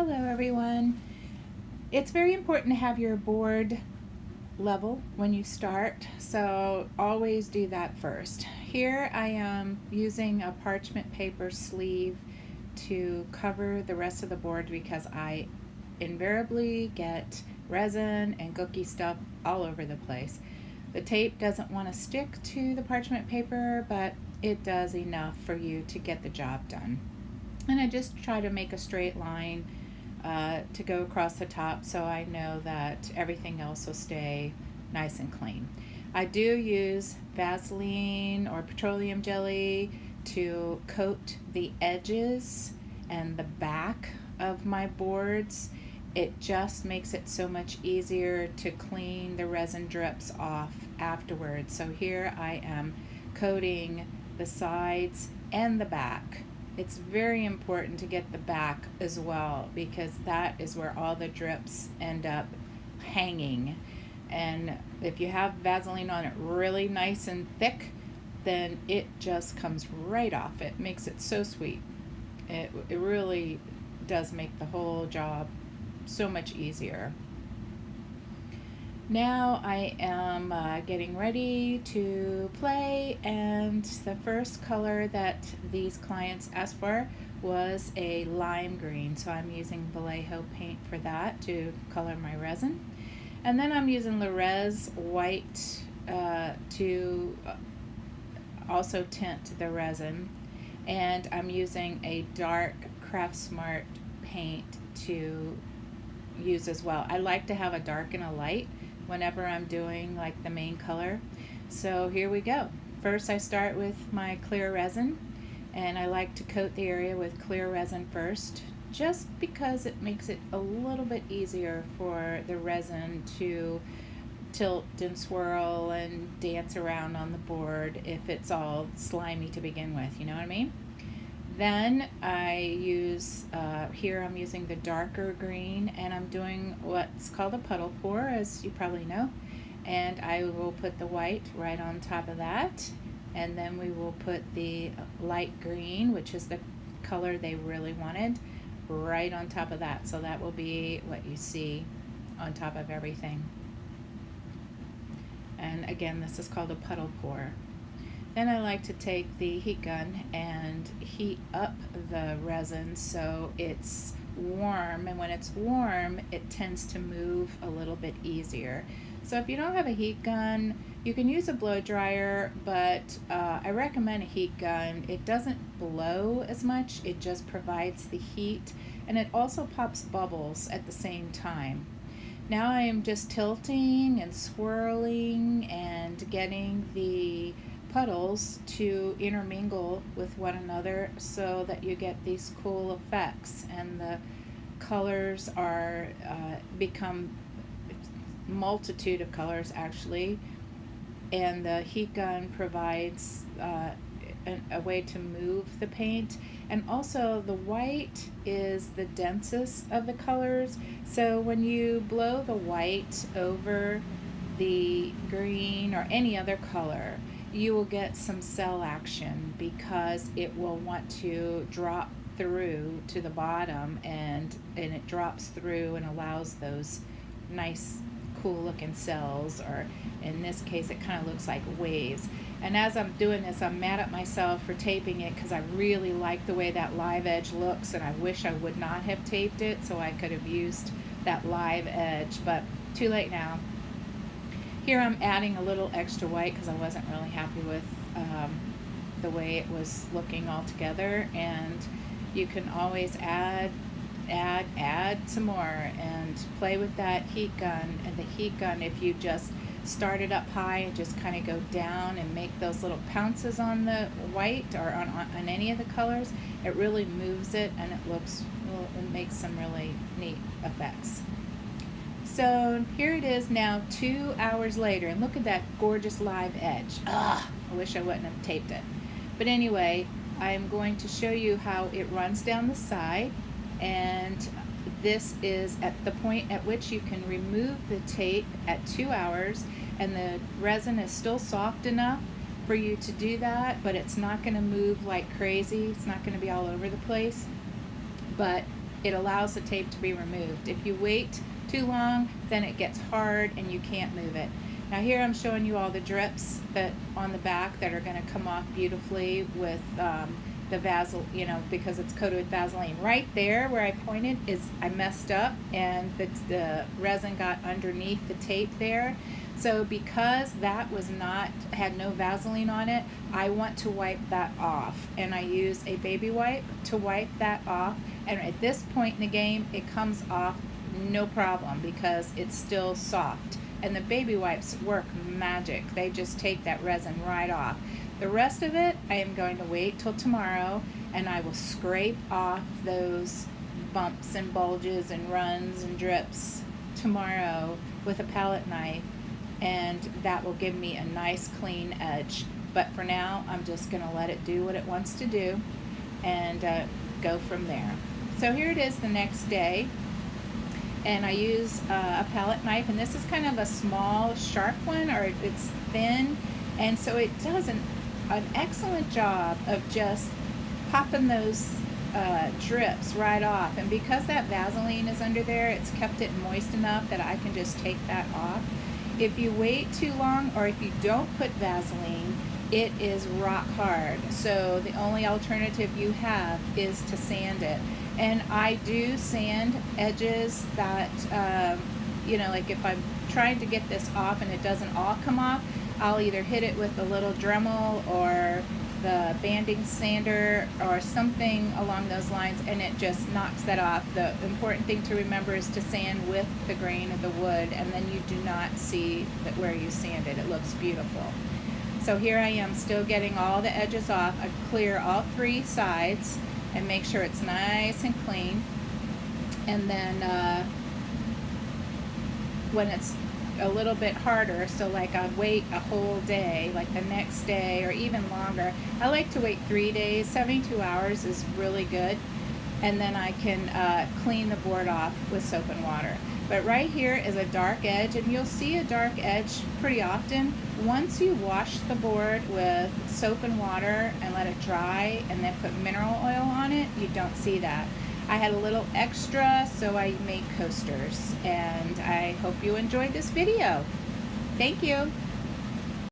Hello everyone. It's very important to have your board level when you start, so always do that first. Here I am using a parchment paper sleeve to cover the rest of the board because I invariably get resin and cookie stuff all over the place. The tape doesn't want to stick to the parchment paper, but it does enough for you to get the job done. And I just try to make a straight line to go across the top so I know that everything else will stay nice and clean. I do use Vaseline or petroleum jelly to coat the edges and the back of my boards. It just makes it so much easier to clean the resin drips off afterwards. So here I am coating the sides and the back. It's very important to get the back as well because that is where all the drips end up hanging. And if you have Vaseline on it really nice and thick, then it just comes right off. It makes it so sweet. It really does make the whole job so much easier. Now I am getting ready to play, and the first color that these clients asked for was a lime green, so I'm using Vallejo paint for that to color my resin. And then I'm using Lorez white to also tint the resin, and I'm using a dark Craft Smart paint to use as well. I like to have a dark and a light whenever I'm doing like the main color. So here we go. First I start with my clear resin, and I like to coat the area with clear resin first just because it makes it a little bit easier for the resin to tilt and swirl and dance around on the board if it's all slimy to begin with, you know what I mean? Then I use, here I'm using the darker green, and I'm doing what's called a puddle pour, as you probably know. And I will put the white right on top of that. And then we will put the light green, which is the color they really wanted, right on top of that. So that will be what you see on top of everything. And again, this is called a puddle pour. Then I like to take the heat gun and heat up the resin so it's warm, and when it's warm it tends to move a little bit easier. So if you don't have a heat gun, you can use a blow dryer, but I recommend a heat gun. It doesn't blow as much, it just provides the heat, and it also pops bubbles at the same time. Now I am just tilting and swirling and getting the puddles to intermingle with one another so that you get these cool effects, and the colors are become multitude of colors actually, and the heat gun provides a way to move the paint. And also the white is the densest of the colors, so when you blow the white over the green or any other color, you will get some cell action because it will want to drop through to the bottom, and it drops through and allows those nice cool looking cells, or in this case it kind of looks like waves. And as I'm doing this, I'm mad at myself for taping it because I really like the way that live edge looks, and I wish I would not have taped it so I could have used that live edge, but too late now. Here I'm adding a little extra white because I wasn't really happy with the way it was looking all together, and you can always add some more and play with that heat gun. And the heat gun, if you just start it up high and just kind of go down and make those little pounces on the white or on any of the colors, it really moves it, and it makes some really neat effects. So here it is now 2 hours later, and look at that gorgeous live edge. I wish I wouldn't have taped it. But anyway, I'm going to show you how it runs down the side, and this is at the point at which you can remove the tape at 2 hours, and the resin is still soft enough for you to do that, but it's not going to move like crazy. It's not going to be all over the place. But it allows the tape to be removed. If you wait too long, then it gets hard and you can't move it. Now here I'm showing you all the drips that on the back that are going to come off beautifully with the Vaseline, you know, because it's coated with Vaseline. Right there where I pointed is I messed up and the resin got underneath the tape there. So because that was not, had no Vaseline on it, I want to wipe that off. And I use a baby wipe to wipe that off. And at this point in the game, it comes off no problem because it's still soft. And the baby wipes work magic. They just take that resin right off. The rest of it, I am going to wait till tomorrow, and I will scrape off those bumps and bulges and runs and drips tomorrow with a palette knife, and that will give me a nice clean edge. But for now, I'm just going to let it do what it wants to do and go from there. So here it is the next day, and I use a palette knife, and this is kind of a small, sharp one, or it's thin, and so it does an excellent job of just popping those drips right off. And because that Vaseline is under there, it's kept it moist enough that I can just take that off. If you wait too long, or if you don't put Vaseline, it is rock hard. So the only alternative you have is to sand it. And I do sand edges that, you know, like if I'm trying to get this off and it doesn't all come off, I'll either hit it with a little Dremel or the banding sander or something along those lines, and it just knocks that off. The important thing to remember is to sand with the grain of the wood, and then you do not see that where you sanded. It looks beautiful. So here I am still getting all the edges off. I clear all three sides and make sure it's nice and clean. And then when it's a little bit harder, so like I wait a whole day, like the next day or even longer. I like to wait 3 days. 72 hours is really good, and then I can clean the board off with soap and water. But right here is a dark edge, and you'll see a dark edge pretty often. Once you wash the board with soap and water and let it dry and then put mineral oil on it, you don't see that. I had a little extra, so I made coasters, and I hope you enjoyed this video. Thank you.